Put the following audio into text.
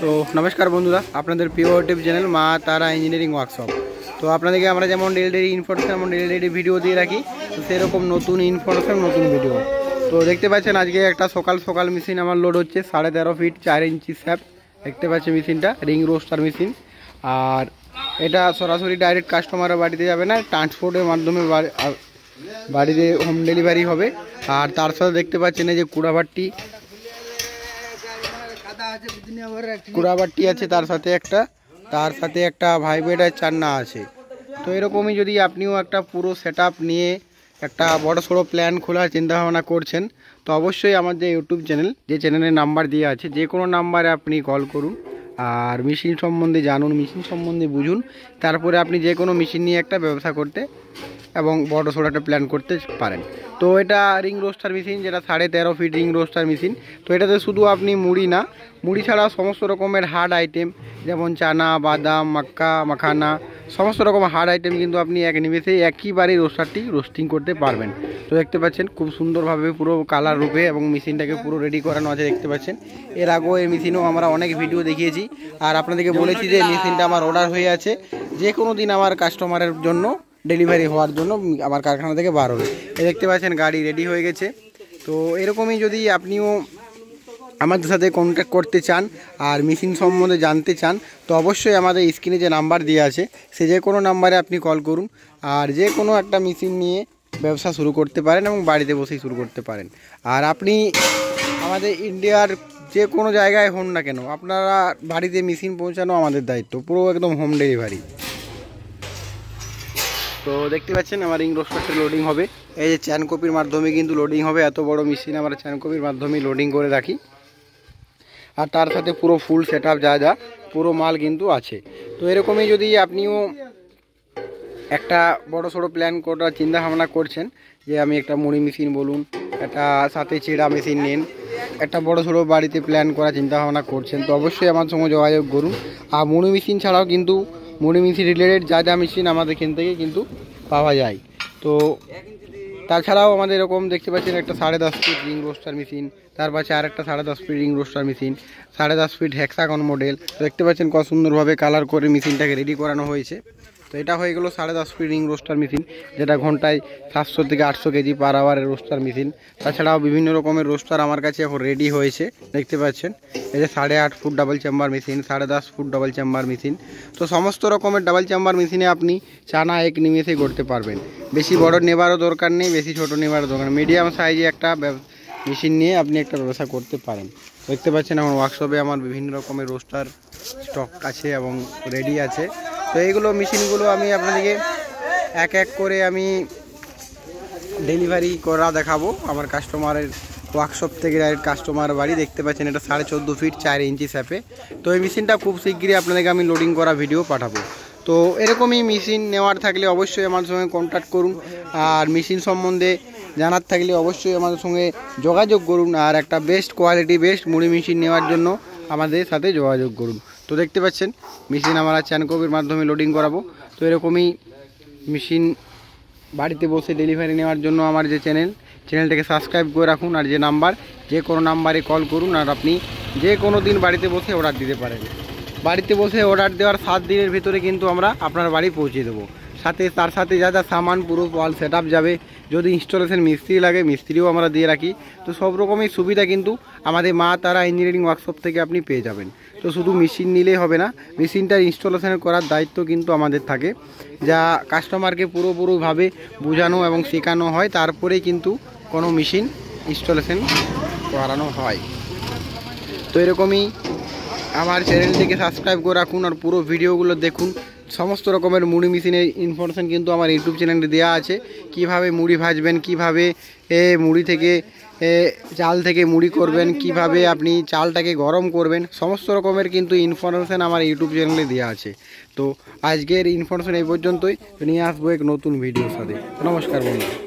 তো নমস্কার বন্ধুরা, আপনাদের প্রিয় ইউটিউব চ্যানেল মা তারা ইঞ্জিনিয়ারিং ওয়ার্কশপ। তো আপনাদেরকে আমরা যেমন ডেলি ইনফরমেশন এবং ডেলি ভিডিও দিয়ে রাখি, তো সেরকম নতুন ইনফরমেশন নতুন ভিডিও। তো দেখতে পাচ্ছেন আজকে একটা সকাল মেশিন আমার লোড হচ্ছে 13.5 ফিট 4 ইঞ্চি স্যাপ। দেখতে পাচ্ছেন মেশিনটা রিং রোস্টার মেশিন। আর এটা সরাসরি ডাইরেক্ট কাস্টমারের বাড়িতে যাবে না, ট্রান্সপোর্টের মাধ্যমে বাড়িতে হোম ডেলিভারি হবে। আর তার সাথে দেখতে পাচ্ছেন এই যে কুড়াবাটি আছে, তার সাথে একটা ভাইব্রেটার চান্না আছে। তো এরকমই যদি আপনিও একটা পুরো সেটআপ নিয়ে একটা বড় সড়ো প্ল্যান খোলার চিন্তাভাবনা করছেন, তো অবশ্যই আমার যে ইউটিউব চ্যানেল, যে চ্যানেলের নাম্বার দেওয়া আছে, যে কোনো নাম্বারে আপনি কল করুন আর মেশিন সম্বন্ধে জানুন, মেশিন সম্বন্ধে বুঝুন। তারপরে আপনি যে কোনো মেশিন নিয়ে একটা ব্যবসা করতে এবং বড় সড়ো একটা প্ল্যান করতে পারেন। তো এটা রিং রোস্টার মেশিন, যেটা 13.5 ফিট রিং রোস্টার মেশিন। তো এটাতে শুধু আপনি মুড়ি ছাড়া সমস্ত রকমের হার্ড আইটেম, যেমন চানা, বাদাম, মাক্কা, মাখানা, সমস্ত রকম হার্ড আইটেম কিন্তু আপনি এক নিমেষে একইবারে রোস্টারটি রোস্টিং করতে পারবেন। তো দেখতে পাচ্ছেন খুব সুন্দরভাবে পুরো কালার রূপে এবং মেশিনটাকে পুরো রেডি করানো আছে। দেখতে পাচ্ছেন এর আগেও এই মেশিনও আমরা অনেক ভিডিও দেখিয়েছি আর আপনাদেরকে বলেছি যে মেশিনটা আমার অর্ডার হয়ে আছে, যে কোনো দিন আমার কাস্টমারের জন্য ডেলিভারি হওয়ার জন্য আমার কারখানা থেকে বার হবে। দেখতে পাচ্ছেন গাড়ি রেডি হয়ে গেছে। তো এরকমই যদি আপনিও আমাদের সাথে কন্ট্যাক্ট করতে চান আর মেশিন সম্বন্ধে জানতে চান, তো অবশ্যই আমাদের স্ক্রিনে যে নাম্বার দেওয়া আছে সে যে কোনো নাম্বারে আপনি কল করুন আর যে কোনো একটা মেশিন নিয়ে ব্যবসা শুরু করতে পারেন এবং বাড়িতে বসেই শুরু করতে পারেন। আর আপনি আমাদের ইন্ডিয়ার যে কোনো জায়গায় হন না কেন, আপনারা বাড়িতে মেশিন পৌঁছানো আমাদের দায়িত্ব, পুরো একদম হোম ডেলিভারি। তো দেখতে পাচ্ছেন আমার রিং রোস্টারটা লোডিং হবে, এই যে চ্যান কপির মাধ্যমে কিন্তু লোডিং হবে। এত বড় মেশিন আমরা চ্যান কপির মাধ্যমে লোডিং করে রাখি। আর তার সাথে পুরো ফুল সেটআপ যা পুরো মাল কিন্তু আছে। তো এরকমই যদি আপনিও একটা বড় সড়ো প্ল্যান করার চিন্তা ভাবনা করছেন, যে আমি একটা মুড়ি মেশিন বলুন, একটা সাথে চিড়া মেশিন নেন, একটা বড় সড়ো বাড়িতে প্ল্যান করার চিন্তা ভাবনা করছেন, তো অবশ্যই আমার সঙ্গে যোগাযোগ করুন। আর মুড়ি মেশিন ছাড়াও কিন্তু মুড়ি মেশিন রিলেটেড যা মেশিন আমাদের এখান থেকে কিন্তু পাওয়া যায়। তো তাছাড়াও আমাদের এরকম দেখতে পাচ্ছেন একটা 10.5 ফিট রিং রোস্টার মেশিন, তার পাশে আর একটা 10.5 feet ring roaster machine, 10.5 feet hexagon model. তো দেখতে পাচ্ছেন কত সুন্দরভাবে কালার করে মেশিনটাকে রেডি করানো হয়েছে। তো এটা হয়ে গেল 10.5 ফিট রিং রোস্টার মেশিন, যেটা ঘন্টায় 700 থেকে 800 কেজি পার আওয়ারের রোস্টার মেশিন। তাছাড়াও বিভিন্ন রকমের রোস্টার আমার কাছে এখন রেডি হয়েছে। দেখতে পাচ্ছেন এই যে 8.5 foot double chamber machine, 10.5 foot double chamber machine. তো সমস্ত রকমের ডাবল চেম্বার মেশিনে আপনি চানা এক নিমেষে করতে পারবেন। বেশি বড় নেবারও দরকার নেই, বেশি ছোট নেবারও দরকার নেই, মিডিয়াম সাইজে একটা মেশিন নিয়ে আপনি একটা ব্যবসা করতে পারেন। দেখতে পাচ্ছেন আমার ওয়ার্কশপে আমার বিভিন্ন রকমের রোস্টার স্টক আছে এবং রেডি আছে। তো এইগুলো মেশিনগুলো আমি আপনাদেরকে এক এক করে আমি ডেলিভারি করা দেখাবো আমার কাস্টমারের ওয়ার্কশপ থেকে ডাইরেক্ট কাস্টমার বাড়ি। দেখতে পাচ্ছেন এটা 14.5 ফিট 4 ইঞ্চি স্যাপে। তো এই মেশিনটা খুব শীঘ্রই আপনাদেরকে আমি লোডিং করা ভিডিও পাঠাবো। তো এরকমই মেশিন নেওয়ার থাকলে অবশ্যই আমার সঙ্গে কন্ট্যাক্ট করুন আর মেশিন সম্বন্ধে জানার থাকলে অবশ্যই আমাদের সঙ্গে যোগাযোগ করুন। আর একটা বেস্ট কোয়ালিটি বেস্ট মুড়ি মেশিন নেওয়ার জন্য আমাদের সাথে যোগাযোগ করুন। তো দেখতে পাচ্ছেন মেশিন আমরা চ্যান কপির মাধ্যমে লোডিং করাবো। তো এরকমই মেশিন বাড়িতে বসে ডেলিভারি নেওয়ার জন্য আমার যে চ্যানেলটাকে সাবস্ক্রাইব করে রাখুন আর যে নাম্বার, যে কোনো নাম্বারে কল করুন আর আপনি যে কোনো দিন বাড়িতে বসে অর্ডার দিতে পারেন। বাড়িতে বসে অর্ডার দেওয়ার 7 দিনের ভিতরে কিন্তু আমরা আপনার বাড়ি পৌঁছে দেবো। তার সাথে যা সামান পুরো ওয়াল সেটআপ যাবে। যদি ইনস্টলেশন মিস্ত্রি লাগে মিস্ত্রিও আমরা দিয়ে রাখি। তো সব রকমের সুবিধা কিন্তু আমাদের মা তারা ইঞ্জিনিয়ারিং ওয়ার্কশপ থেকে আপনি পেয়ে যাবেন। তো শুধু মেশিন নিলেই হবে না, মেশিনটার ইনস্টলেশন করার দায়িত্ব কিন্তু আমাদের থাকে, যা কাস্টমারকে পুরোপুরিভাবে বোঝানো এবং শেখানো হয়, তারপরেই কিন্তু কোনো মেশিন ইনস্টলেশন করানো হয়। তো এরকমই আমার চ্যানেলটিকে সাবস্ক্রাইব করে রাখুন আর পুরো ভিডিওগুলো দেখুন। সমস্ত রকমের মুড়ি মেশিনের ইনফরমেশান কিন্তু আমার ইউটিউব চ্যানেলে দেওয়া আছে। কিভাবে মুড়ি ভাজবেন, কিভাবে মুড়ি থেকে চাল থেকে মুড়ি করবেন, কিভাবে আপনি চালটাকে গরম করবেন, সমস্ত রকমের কিন্তু ইনফরমেশান আমার ইউটিউব চ্যানেলে দেওয়া আছে। তো আজকের ইনফরমেশান এই পর্যন্তই, নিয়ে আসবো এক নতুন ভিডিওর সাথে। নমস্কার বন্ধু।